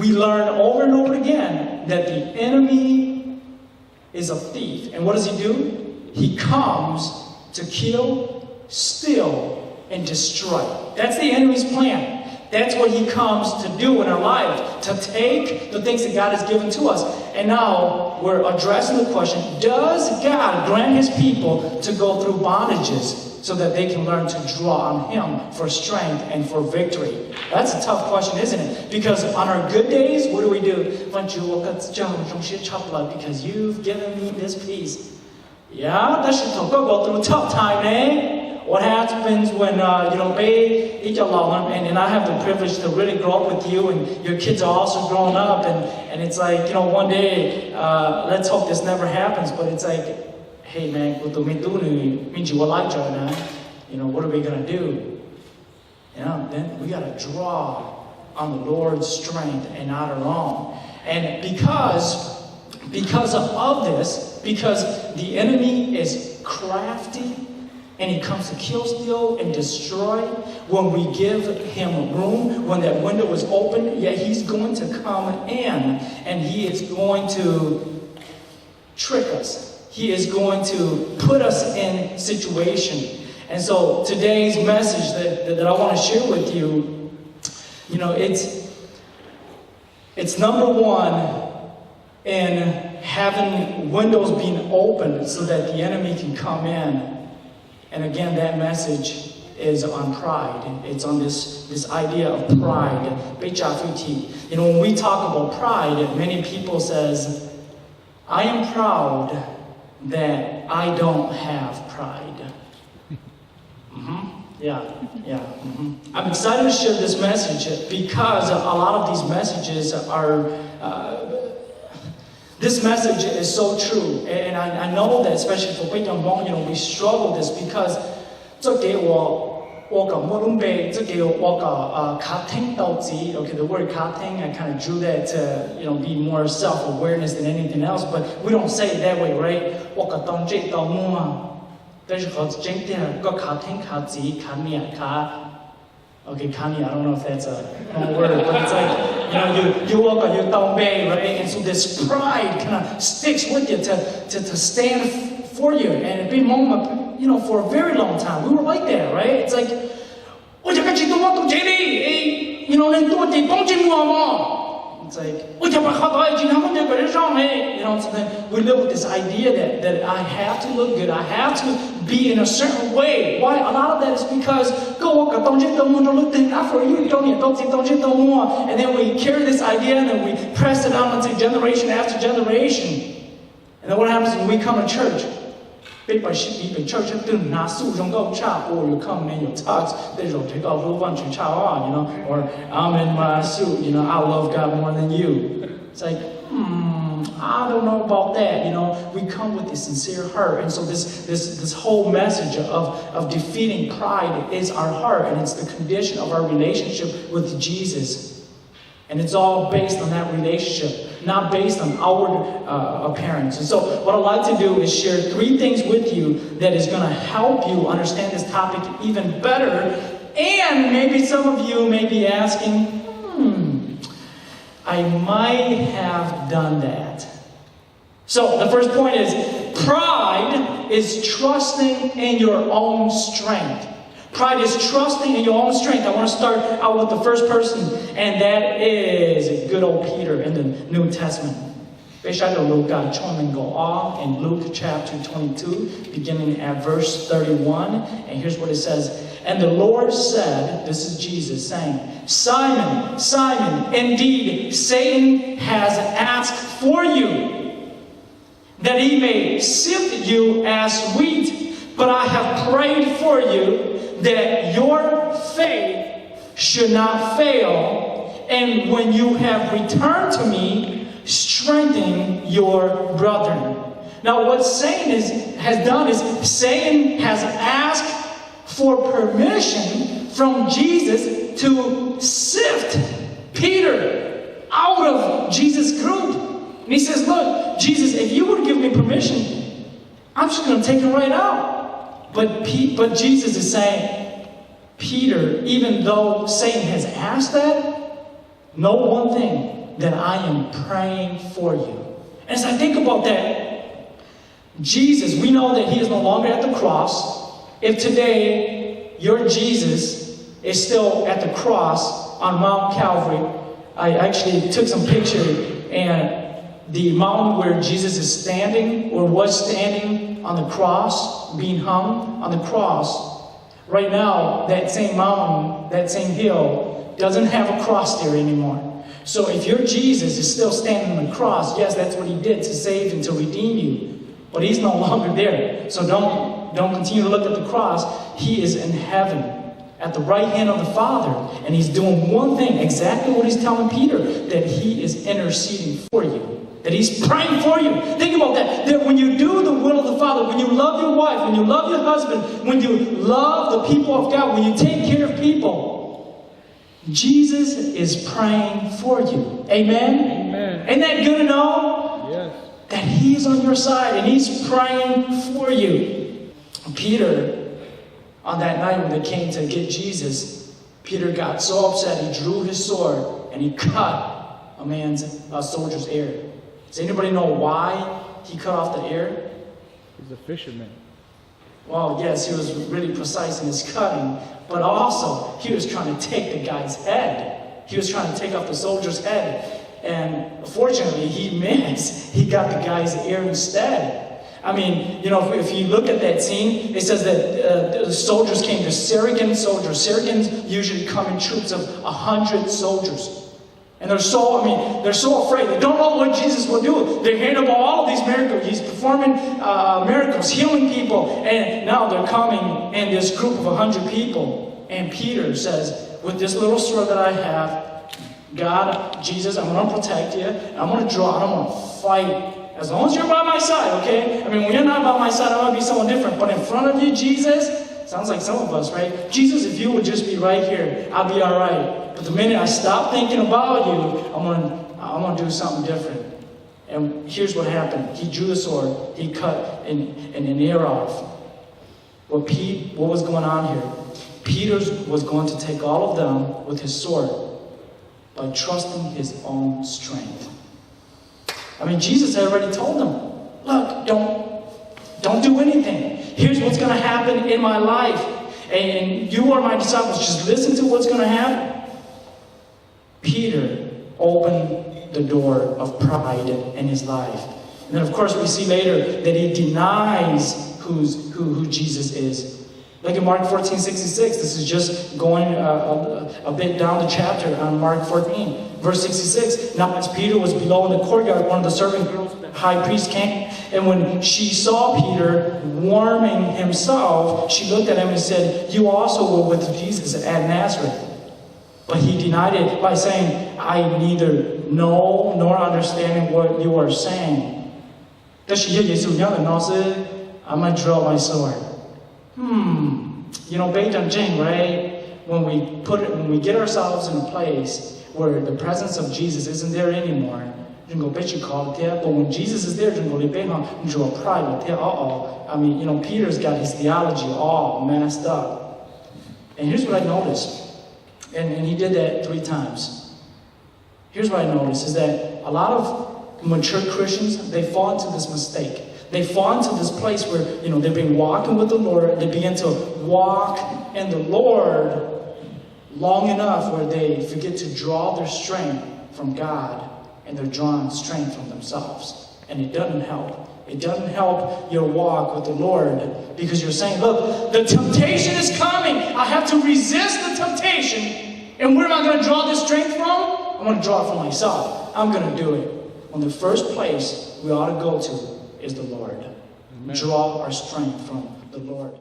we learn over and over again that the enemy is a thief. And what does he do? He comes to kill, steal, and destroy. That's the enemy's plan. That's what he comes to do in our life, to take the things that God has given to us. And now we're addressing the question, does God grant his people to go through bondages so that they can learn to draw on him for strength and for victory? That's a tough question, isn't it? Because on our good days, what do? Because you've given me this peace. Yeah, that should go through a tough time, eh? What happens when, and I have the privilege to really grow up with you, and your kids are also growing up, and it's like, one day, let's hope this never happens, but it's like, hey man, what are we going to do? Then we got to draw on the Lord's strength and not our own. And because of this, because the enemy is crafty, and he comes to kill, steal, and destroy, when we give him room, when that window is open, he's going to come in, and he is going to trick us. He is going to put us in situation. And so today's message that I want to share with you, it's number one in having windows being opened so that the enemy can come in. And again, that message is on pride. It's on this idea of pride. When we talk about pride, many people says, I am proud that I don't have pride. I'm excited to share this message because a lot of these messages are this message is so true, and I know that especially for we struggle with this because okay, the word cutting, I kind of drew that to be more self-awareness than anything else, but we don't say it that way, right? Okay, Kanye, I don't know if that's a word, but it's like, you walk on your thumb bay, right? And so this pride kind of sticks with you to stand for you. And it been moment, for a very long time. We were like that, right? It's like, it's like, so then we live with this idea that I have to look good, I have to be in a certain way. Why? A lot of that is because and then we carry this idea and then we press it on into generation after generation. And then what happens when we come to church? Or you come in your tux, or I'm in my suit, I love God more than you. It's like, I don't know about that. We come with a sincere heart. And so this whole message of defeating pride is our heart, and it's the condition of our relationship with Jesus. And it's all based on that relationship, not based on outward appearance. And so what I'd like to do is share 3 things with you that is going to help you understand this topic even better. And maybe some of you may be asking, I might have done that. So the first point is, pride is trusting in your own strength. Pride is trusting in your own strength. I want to start out with the first person, and that is good old Peter in the New Testament. In Luke chapter 22, beginning at verse 31, and here's what it says. And the Lord said, this is Jesus saying, Simon, Simon, indeed Satan has asked for you, that he may sift you as wheat, but I have prayed for you, that your faith should not fail, and when you have returned to me, strengthen your brethren. Now what Satan has done is Satan has asked for permission from Jesus to sift Peter out of Jesus' group. And he says, look, Jesus, if you would give me permission, I'm just going to take him right out. But Jesus is saying, Peter, even though Satan has asked that, know one thing. then I am praying for you. And as I think about that, Jesus, we know that he is no longer at the cross. If today your Jesus is still at the cross on Mount Calvary, I actually took some pictures, and the mountain where Jesus is standing or was standing on the cross, being hung on the cross, right now that same mountain, that same hill doesn't have a cross there anymore. So if your Jesus is still standing on the cross, yes, that's what he did to save and to redeem you. But he's no longer there. So don't continue to look at the cross. He is in heaven at the right hand of the Father. And he's doing one thing, exactly what he's telling Peter, that he is interceding for you. That he's praying for you. Think about that. That when you do the will of the Father, when you love your wife, when you love your husband, when you love the people of God, when you take care of people, Jesus is praying for you. Amen? Amen. Ain't that good to know? Yes. That he's on your side and he's praying for you. Peter, on that night when they came to get Jesus, Peter got so upset he drew his sword and he cut a soldier's ear. Does anybody know why he cut off the ear? He's a fisherman. Well, yes, he was really precise in his cutting, but also he was trying to take the guy's head. He was trying to take off the soldier's head. And fortunately, he missed. He got the guy's ear instead. I mean, you know, if you look at that scene, it says that the soldiers came, the Syrian soldiers. Syrians usually come in troops of 100 soldiers. And they're so afraid. They don't know what Jesus will do. They're hearing about all of these miracles. He's performing miracles, healing people. And now they're coming in this group of 100 people. And Peter says, with this little sword that I have, God, Jesus, I'm going to protect you. I'm going to draw. I'm going to fight. As long as you're by my side, okay? I mean, when you're not by my side, I'm going to be someone different. But in front of you, Jesus, sounds like some of us, right? Jesus, if you would just be right here, I'll be all right. But the minute I stop thinking about you, I'm going to do something different. And here's what happened. He drew the sword. He cut an ear off. What was going on here? Peter was going to take all of them with his sword by trusting his own strength. I mean, Jesus had already told them, look, don't do anything. Here's what's going to happen in my life. And you are my disciples. Just listen to what's going to happen. Peter opened the door of pride in his life. And then, of course, we see later that he denies who Jesus is. Look at Mark 14:66. This is just going a bit down the chapter on Mark 14. Verse 66. Now, as Peter was below in the courtyard, one of the servant girls of the high priest came. And when she saw Peter warming himself, she looked at him and said, "You also were with Jesus at Nazareth." But he denied it by saying, "I neither know nor understand what you are saying." I'm going to draw my sword. You know, based on Jing, right? When we get ourselves in a place where the presence of Jesus isn't there anymore, but when Jesus is there, pride. I mean, you know, Peter's got his theology all messed up. And here's what I noticed. And he did that 3 times. Here's what I noticed is that a lot of mature Christians, they fall into this mistake. They fall into this place where, you know, they've been walking with the Lord. They begin to walk in the Lord long enough where they forget to draw their strength from God, and they're drawing strength from themselves. And it doesn't help. It doesn't help your walk with the Lord, because you're saying, look, the temptation is coming. I have to resist the temptation. And where am I going to draw this strength from? I'm going to draw it from myself. I'm going to do it. When the first place we ought to go to is the Lord. Amen. Draw our strength from the Lord.